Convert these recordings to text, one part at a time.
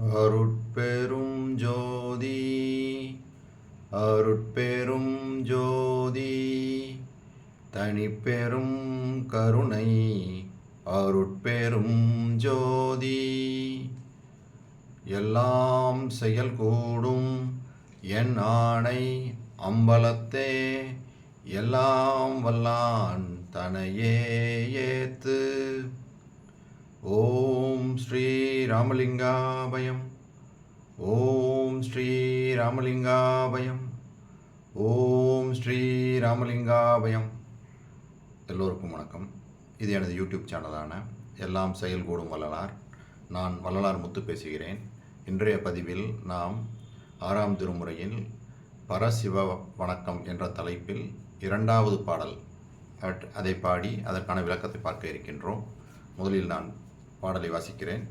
அருட்பெரும் ஜோதி அருட்பெரும் ஜோதி தனிப்பெரும் கருணை அருட்பெரும் ஜோதி எல்லாம் செயல் கூடும் என் ஆணை அம்பலத்தே எல்லாம் வல்லான் தனையே ஏத்து. ஓம் ஸ்ரீ ராமலிங்காபயம். ஓம் ஸ்ரீ ராமலிங்காபயம். ஓம் ஸ்ரீ ராமலிங்காபயம். எல்லோருக்கும் வணக்கம். இது எனது யூடியூப் சேனலான எல்லாம் செயல்கூடும் வள்ளலார். நான் வள்ளலார் முத்து பேசுகிறேன். இன்றைய பதிவில் நாம் 6ஆம் திருமுறையில் பரசிவ வணக்கம் என்ற தலைப்பில் 2வது பாடல் அதை பாடி அதற்கான விளக்கத்தை பார்க்க இருக்கின்றோம். முதலில் நான் பாடலை வாசிக்கிறேன்.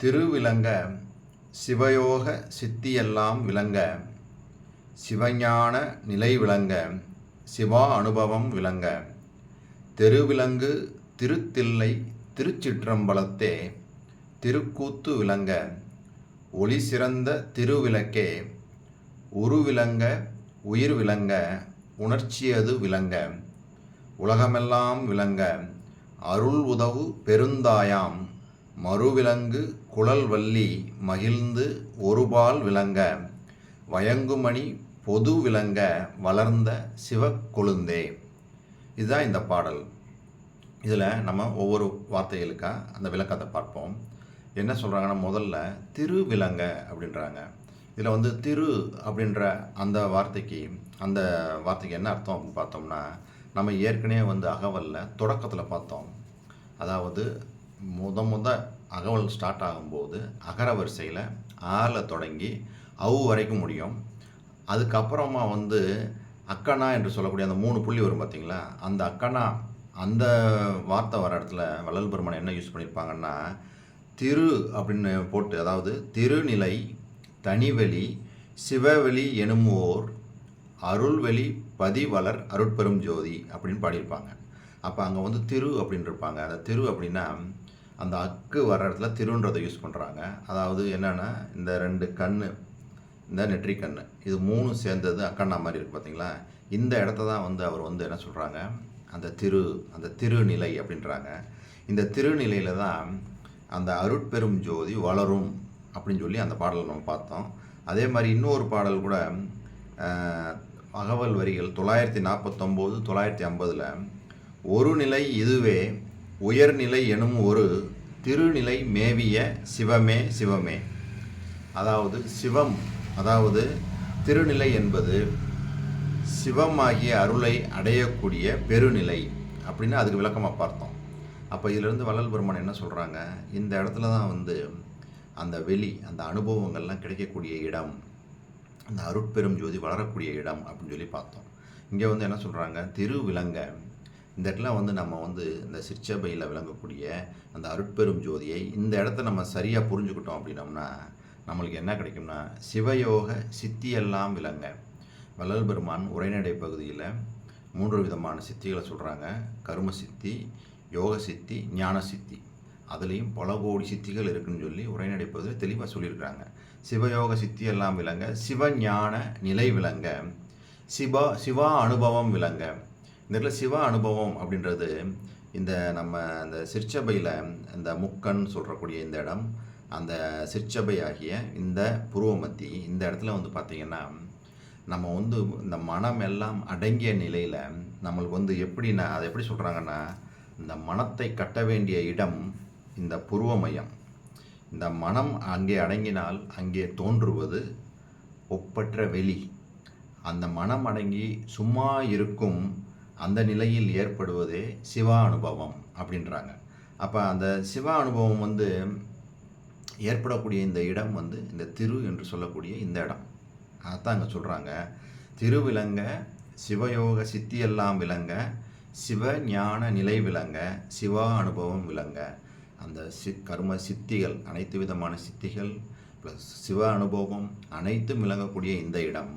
திருவிளங்க சிவயோக சித்தியெல்லாம் விளங்க சிவஞான நிலை விளங்க சிவா அனுபவம் விளங்க தெருவிலங்கு திருத்தில்லை திருச்சிற்றம்பலத்தே திருக்கூத்து விளங்க ஒளி சிறந்த திருவிளக்கே உருவிளங்க உயிர் விளங்க உணர்ச்சியது விளங்க உலகமெல்லாம் விளங்க அருள் உதவு பெருந்தாயாம் மறுவிலங்கு குழல்வல்லி மகிழ்ந்து ஒருபால் விளங்க வயங்குமணி பொது விளங்க வளர்ந்த சிவக்கொழுந்தே. இதுதான் இந்த பாடல். இதில் நம்ம ஒவ்வொரு வார்த்தைகளுக்கா அந்த விளக்கத்தை பார்ப்போம். என்ன சொல்கிறாங்கன்னா, முதல்ல திருவிளங்க அப்படின்றாங்க. இதில் திரு அப்படின்ற அந்த வார்த்தைக்கு என்ன அர்த்தம் அப்படின்னு பார்த்தோம்னா, நம்ம ஏற்கனவே அகவலில் தொடக்கத்தில் பார்த்தோம். அதாவது முத அகவல் ஸ்டார்ட் ஆகும்போது அகர வரிசையில் ஆல தொடங்கி அவு வரைக்கும் முடியும். அதுக்கப்புறமா அக்கனா என்று சொல்லக்கூடிய அந்த 3 புள்ளி வரும் பார்த்தீங்களா, அந்த அக்கனா அந்த வார்த்தை வர இடத்துல வள்ளல் பெருமான் என்ன யூஸ் பண்ணியிருப்பாங்கன்னா, திரு அப்படின்னு போட்டு, அதாவது திருநிலை தனிவெளி சிவவெளி எனுமோர் அருள்வெளி பதிவளர் அருட்பெரும் ஜோதி அப்படின்னு பாடியிருப்பாங்க. அப்போ அங்கே திரு அப்படின்னு இருப்பாங்க. அந்த திரு அப்படின்னா அந்த அக்கு வர இடத்துல திருன்றதை யூஸ் பண்ணுறாங்க. அதாவது என்னென்னா, இந்த 2 கண்ணு, இந்த நெற்றி கண்ணு, இது 3 சேர்ந்தது அக்கண்ணா மாதிரி இருக்குது பார்த்தீங்களா. இந்த இடத்த தான் அவர் என்ன சொல்கிறாங்க, அந்த திருநிலை அப்படின்றாங்க. இந்த திருநிலையில் தான் அந்த அருட்பெரும் ஜோதி வளரும் அப்படின்னு சொல்லி அந்த பாடலை நம்ம பார்த்தோம். அதே மாதிரி இன்னொரு பாடல் கூட அகவல் வரிகள் 949 950 ஒரு நிலை இதுவே உயர்நிலை எனும் ஒரு திருநிலை மேவிய சிவமே சிவமே. அதாவது சிவம், அதாவது திருநிலை என்பது சிவமாகிய அருளை அடையக்கூடிய பெருநிலை அப்படின்னு அதுக்கு விளக்கமாக பார்த்தோம். அப்போ இதிலிருந்து வள்ளல் பெருமான் என்ன சொல்கிறாங்க, இந்த இடத்துல தான் அந்த வெளி, அந்த அனுபவங்கள்லாம் கிடைக்கக்கூடிய இடம், அந்த அருட்பெரும் ஜோதி வளரக்கூடிய இடம் அப்படின்னு சொல்லி பார்த்தோம். இங்கே என்ன சொல்கிறாங்க, திருவிளங்க. இந்த இடத்துல நம்ம இந்த சிற்சபையில் விளங்கக்கூடிய அந்த அருட்பெரும் ஜோதியை இந்த இடத்த நம்ம சரியாக புரிஞ்சுக்கிட்டோம் அப்படின்னோம்னா நம்மளுக்கு என்ன கிடைக்கும்னா, சிவயோக சித்தியெல்லாம் விளங்க. வள்ளல் பெருமான் உரைநடை பகுதியில் 3 விதமான சித்திகளை சொல்கிறாங்க. கரும சித்தி, யோக சித்தி, ஞான சித்தி. அதுலேயும் பல கோடி சித்திகள் இருக்குன்னு சொல்லி உரைநடை பகுதியில் தெளிவாக சொல்லியிருக்கிறாங்க. சிவயோக சித்தி எல்லாம் விளங்க சிவஞான நிலை விளங்க சிவா அனுபவம் விளங்க. இந்த இடத்துல சிவ அனுபவம் அப்படின்றது நம்ம அந்த சிற்சபையில் இந்த முக்கன் சொல்கிறக்கூடிய இந்த இடம், அந்த சிற்சபை ஆகிய இந்த புருவமத்தி, இந்த இடத்துல பார்த்திங்கன்னா நம்ம இந்த மனம் எல்லாம் அடங்கிய நிலையில் நம்மளுக்கு எப்படின்னா, அதை எப்படி சொல்கிறாங்கன்னா, இந்த மனத்தை கட்ட வேண்டிய இடம் இந்த புருவமயம். இந்த மனம் அங்கே அடங்கினால் அங்கே தோன்றுவது ஒப்பற்ற வெளி. அந்த மனம் அடங்கி சும்மா இருக்கும் அந்த நிலையில் ஏற்படுவதே சிவா அனுபவம் அப்படின்றாங்க. அப்போ அந்த சிவா அனுபவம் ஏற்படக்கூடிய இந்த இடம் இந்த திரு என்று சொல்லக்கூடிய இந்த இடம். அதான் அங்கே சொல்கிறாங்க, திருவிளங்க சிவயோக சித்தியெல்லாம் விளங்க சிவ ஞான நிலை விளங்க சிவா அனுபவம் விளங்க. அந்த கர்ம சித்திகள், அனைத்து விதமான சித்திகள் ப்ளஸ் சிவ அனுபவம் அனைத்தும் விளங்கக்கூடிய இந்த இடம்.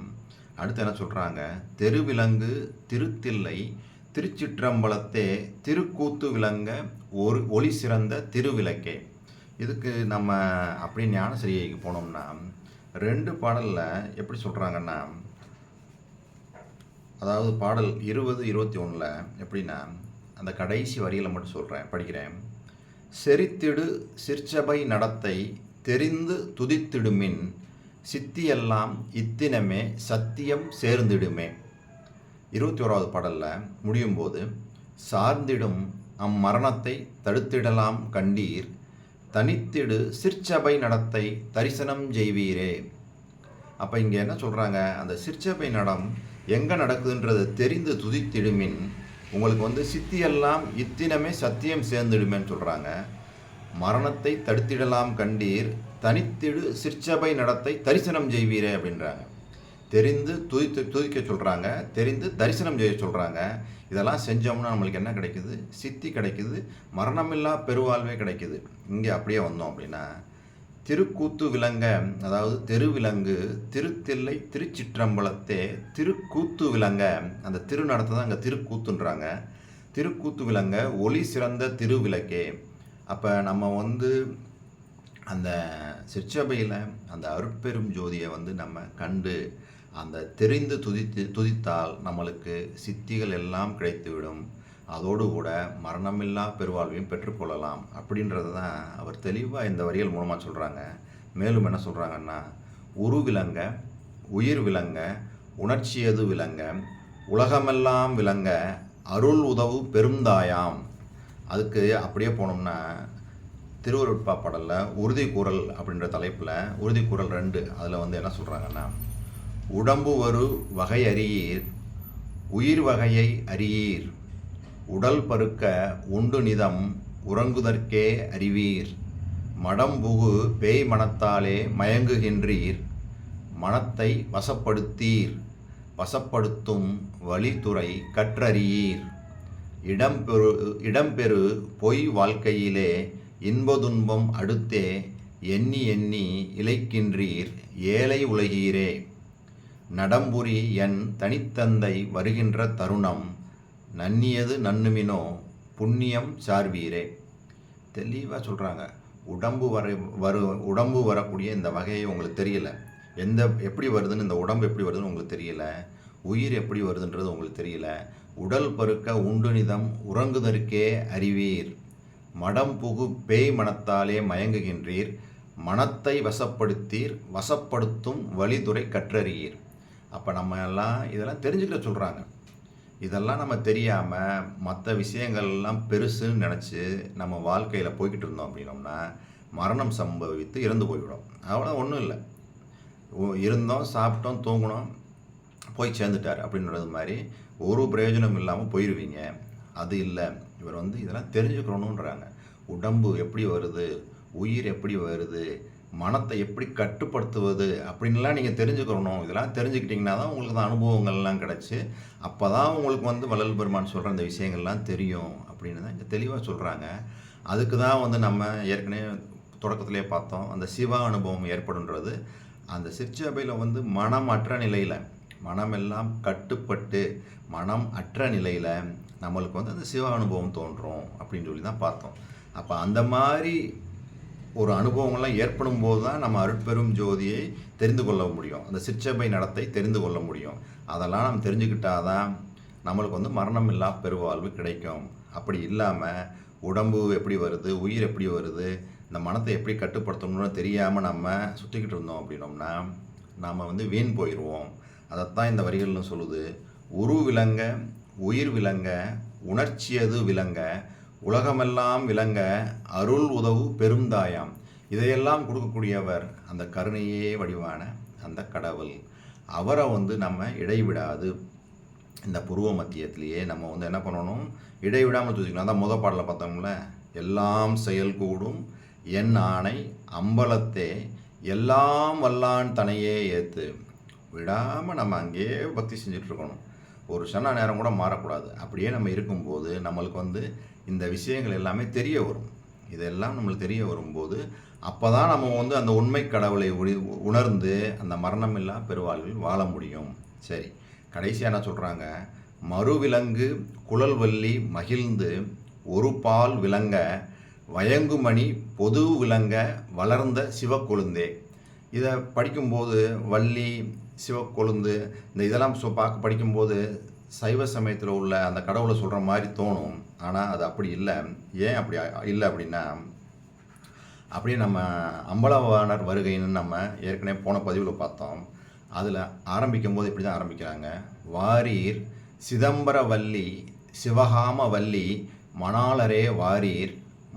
அடுத்து என்ன சொல்கிறாங்க, தெருவிலங்கு திருத்தில்லை திருச்சிற்றம்பலத்தே திருக்கூத்து விளங்க ஒரு ஒளி சிறந்த திருவிளக்கே. இதுக்கு நம்ம அப்படியே ஞானசரியைக்கு போனோம்னா 2 பாடலில் எப்படி சொல்கிறாங்கன்னா, அதாவது பாடல் 20, 21 எப்படின்னா, அந்த கடைசி வரிகளை மட்டும் சொல்கிறேன், படிக்கிறேன். செறித்திடு சிற்சபை நடத்தை தெரிந்து துதித்திடுமின் சித்தியெல்லாம் இத்தினமே சத்தியம் சேர்ந்திடுமே. 21வது பாடலில் முடியும் போது, சார்ந்திடும் அம்மரணத்தை தடுத்திடலாம் கண்டீர் தனித்திடு சிற்சபை நடத்தை தரிசனம் செய்வீரே. அப்போ இங்கே என்ன சொல்கிறாங்க, அந்த சிற்சபை நடம் எங்கே நடக்குதுன்றதை தெரிந்து துதித்திடுமின் உங்களுக்கு சித்தியெல்லாம் இத்தினமே சத்தியம் சேர்ந்துடுமேன்னு சொல்கிறாங்க. மரணத்தை தடுத்திடலாம் கண்டீர் தனித்திடு சிற்சபை நடத்தை தரிசனம் செய்வீரே அப்படின்றாங்க. தெரிந்து துதிக்க சொல்கிறாங்க, தெரிந்து தரிசனம் செய்ய சொல்கிறாங்க. இதெல்லாம் செஞ்சோம்னா நம்மளுக்கு என்ன கிடைக்குது? சித்தி கிடைக்குது, மரணமில்லா பெருவாழ்வே கிடைக்குது. இங்கே அப்படியே வந்தோம் அப்படின்னா, திருக்கூத்து விளங்க, அதாவது தெருவிலங்கு திருத்தில்லை திருச்சிற்றம்பலத்தே திருக்கூத்து விளங்க, அந்த திரு நடத்த தான் அங்கே திருக்கூத்துன்றாங்க. திருக்கூத்து விளங்க ஒளி சிறந்த திருவிளக்கே. அப்போ நம்ம அந்த சிற்சபையில் அந்த அருட்பெரும் ஜோதியை நம்ம கண்டு அந்த தெரிந்து துதித்தால் நம்மளுக்கு சித்திகள் எல்லாம் கிடைத்துவிடும். அதோடு கூட மரணமில்லா பெருவாழ்வையும் பெற்றுக்கொள்ளலாம் அப்படின்றது தான் அவர் தெளிவாக இந்த வரிகள் மூலமாக சொல்கிறாங்க. மேலும் என்ன சொல்கிறாங்கன்னா, உரு விளங்க உயிர் விளங்க உணர்ச்சியது விளங்க உலகமெல்லாம் விளங்க அருள் உதவு பெருந்தாயாம். அதுக்கு அப்படியே போனோம்னா திருவருட்பா பாடலில் உறுதி கூறல் அப்படின்ற தலைப்பில் உறுதி கூறல் 2 அதில் என்ன சொல்கிறாங்கன்னா, உடம்பு வரு வகை அறியீர் உயிர் வகையை அறியீர் உடல் பருக்க உண்டு நிதம் உறங்குதற்கே அறிவீர் மடம்புகு பேய் மனத்தாலே மயங்குகின்றீர் மனத்தை வசப்படுத்தீர் வசப்படுத்தும் வழித்துறை கற்றறியீர் இடம்பெறு பொய் வாழ்க்கையிலே இன்பதுன்பம் அடுத்தே எண்ணி எண்ணி இழைக்கின்றீர் ஏழை உலகீரே நடம்புரி என் தனித்தந்தை வருகின்ற தருணம் நன்னியது நன்னுமினோ புண்ணியம் சார்வீரே. தெளிவாக சொல்கிறாங்க. உடம்பு வரக்கூடிய இந்த வகையை உங்களுக்கு தெரியல, எப்படி வருதுன்னு, இந்த உடம்பு எப்படி வருதுன்னு உங்களுக்கு தெரியல, உயிர் எப்படி வருதுன்றது உங்களுக்கு தெரியல. உடல் பருக்க உண்டு நிதம் உறங்குதற்கே அறிவீர் மடம் புகு பேய் மனத்தாலே மயங்குகின்றீர் மனத்தை வசப்படுத்தீர் வசப்படுத்தும் வழிதுறை கற்றறியீர். அப்போ நம்ம எல்லாம் இதெல்லாம் தெரிஞ்சுக்கிற சொல்கிறாங்க. இதெல்லாம் நம்ம தெரியாமல் மற்ற விஷயங்கள்லாம் பெருசுன்னு நினச்சி நம்ம வாழ்க்கையில் போய்கிட்டு இருந்தோம் அப்படின்னோம்னா மரணம் சம்பவித்து இறந்து போய்விடும். அவ்வளோ ஒன்றும் இல்லை, இருந்தோம் சாப்பிட்டோம் தூங்கினோம் போய் சேர்ந்துட்டார் அப்படின்றது மாதிரி ஒரு பிரயோஜனம் இல்லாமல் போயிடுவீங்க. அது இல்லை, இவர் இதெல்லாம் தெரிஞ்சுக்கணுன்றாங்க. உடம்பு எப்படி வருது, உயிர் எப்படி வருது, மனத்தை எப்படி கட்டுப்படுத்துவது அப்படின்லாம் நீங்கள் தெரிஞ்சுக்கணும். இதெல்லாம் தெரிஞ்சுக்கிட்டிங்கன்னா தான் உங்களுக்கு அந்த அனுபவங்கள்லாம் கிடச்சி அப்போ தான் உங்களுக்கு வள்ளல் பெருமான் சொல்கிற அந்த விஷயங்கள்லாம் தெரியும் அப்படின்னு தான் இங்கே தெளிவாக சொல்கிறாங்க. அதுக்கு தான் நம்ம ஏற்கனவே தொடக்கத்திலே பார்த்தோம், அந்த சிவ அனுபவம் ஏற்படுன்றது அந்த சிற்சபையில் மனம் அற்ற நிலையில், மனமெல்லாம் கட்டுப்பட்டு மனம் அற்ற நிலையில் நம்மளுக்கு அந்த சிவ அனுபவம் தோன்றும் அப்படின்னு சொல்லி தான் பார்த்தோம். அப்போ அந்த மாதிரி ஒரு அனுபவங்கள்லாம் ஏற்படும் போது தான் நம்ம அருட்பெரும் ஜோதியை தெரிந்து கொள்ள முடியும், அந்த சிற்சபை நடத்தை தெரிந்து கொள்ள முடியும். அதெல்லாம் நம்ம தெரிஞ்சுக்கிட்டாதான் நம்மளுக்கு மரணம் இல்லா பெருவாழ்வு கிடைக்கும். அப்படி இல்லாமல் உடம்பு எப்படி வருது, உயிர் எப்படி வருது, இந்த மனத்தை எப்படி கட்டுப்படுத்தணும்னு தெரியாமல் நம்ம சுற்றிக்கிட்டு இருந்தோம் அப்படின்னோம்னா நாம் வீண் போயிடுவோம். அதைத்தான் இந்த வரிகள்னு சொல்லுது. உரு விளங்க உயிர் விளங்க உணர்ச்சியது விளங்க உலகமெல்லாம் விளங்க அருள் உதவு பெருந்தாயாம். இதையெல்லாம் கொடுக்கக்கூடியவர் அந்த கருணையே வடிவான அந்த கடவுள். அவரை நம்ம இடைவிடாது இந்த புருவ மத்தியத்திலேயே நம்ம என்ன பண்ணணும், இடைவிடாமல் தூசிக்கணும். அதான் முதல் பாடலில் பார்த்தோம்ல, எல்லாம் செயல் கூடும் என் ஆணை அம்பலத்தே எல்லாம் வல்லான் தனையே ஏற்று. விடாமல் நம்ம அங்கேயே பக்தி செஞ்சிட்ருக்கணும், ஒரு சன நேரம் கூட மாறக்கூடாது. அப்படியே நம்ம இருக்கும்போது நம்மளுக்கு இந்த விஷயங்கள் எல்லாமே தெரிய வரும். இதெல்லாம் நம்மளுக்கு தெரிய வரும்போது அப்போ தான் நம்ம அந்த உண்மை கடவுளை உணர்ந்து அந்த மரணமில்லா பெருவாழ்வில் வாழ முடியும். சரி, கடைசியாக என்ன சொல்கிறாங்க, மறுவிலங்கு குழல்வல்லி மகிழ்ந்து ஒரு பால் விளங்க வயங்குமணி பொது விளங்க வளர்ந்த சிவக்கொழுந்தே. இதை படிக்கும்போது வள்ளி, சிவக்கொழுந்து இந்த இதெல்லாம் படிக்கும்போது சைவ சமயத்தில் உள்ள அந்த கடவுளை சொல்கிற மாதிரி தோணும். ஆனால் அது அப்படி இல்லை. ஏன் அப்படி இல்லை அப்படின்னா, அப்படியே நம்ம அம்பலவாணர் வருகைன்னு நம்ம ஏற்கனவே போன பதிவில் பார்த்தோம். அதில் ஆரம்பிக்கும்போது இப்படி தான் ஆரம்பிக்கிறாங்க. வாரீர் சிதம்பரவல்லி சிவகாமவல்லி மணாளரே வாரீர்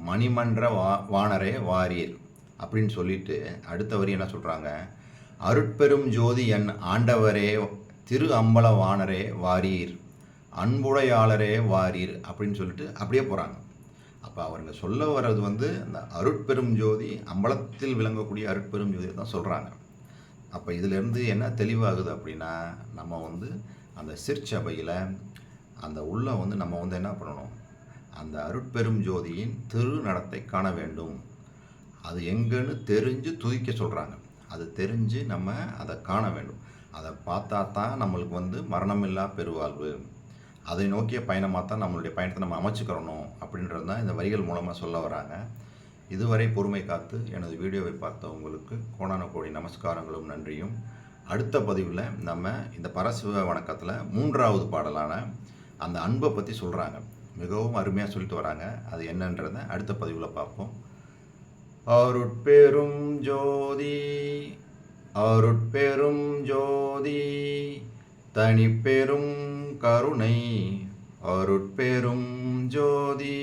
மணிமன்ற வாணரே வாரீர் அப்படின்னு சொல்லிட்டு அடுத்த வரி என்ன சொல்கிறாங்க, அருட்பெரும் ஜோதி என் ஆண்டவரே திரு அம்பலவாணரே வாரீர் அன்புடையாளரே வாரீர் அப்படின்னு சொல்லிட்டு அப்படியே போகிறாங்க. அப்போ அவருங்க சொல்ல வர்றது அந்த அருட்பெரும் ஜோதி, அம்பலத்தில் விளங்கக்கூடிய அருட்பெரும் ஜோதியை தான் சொல்கிறாங்க. அப்போ இதிலேருந்து என்ன தெளிவாகுது அப்படின்னா, நம்ம அந்த சிற்சபையில் அந்த உள்ள நம்ம என்ன பண்ணணும், அந்த அருட்பெரும் ஜோதியின் திரு நடத்தை காண வேண்டும். அது எங்கன்னு தெரிஞ்சு துதிக்க சொல்கிறாங்க. அது தெரிஞ்சு நம்ம அதை காண வேண்டும். அதை பார்த்தா தான் நம்மளுக்கு மரணமில்லா பெருவாழ்வு, அதை நோக்கிய பயணமாக தான் நம்மளுடைய பயணத்தை நம்ம அமைச்சுக்கிறணும் அப்படின்றது தான் இந்த வரிகள் மூலமாக சொல்ல வராங்க. இதுவரை பொறுமை காத்து எனது வீடியோவை பார்த்த உங்களுக்கு கோடான கோடி நமஸ்காரங்களும் நன்றியும். அடுத்த பதிவில் நம்ம இந்த பரசிவ வணக்கத்தில் 3வது பாடலான அந்த அன்பை பற்றி சொல்கிறாங்க. மிகவும் அருமையாக சொல்லிட்டு வராங்க. அது என்னன்றதை அடுத்த பதிவில் பார்ப்போம். அருட்பெரும் ஜோதி அருட்பெரும் ஜோதி தனிப்பெரும் கருணை அருட்பெரும் ஜோதி.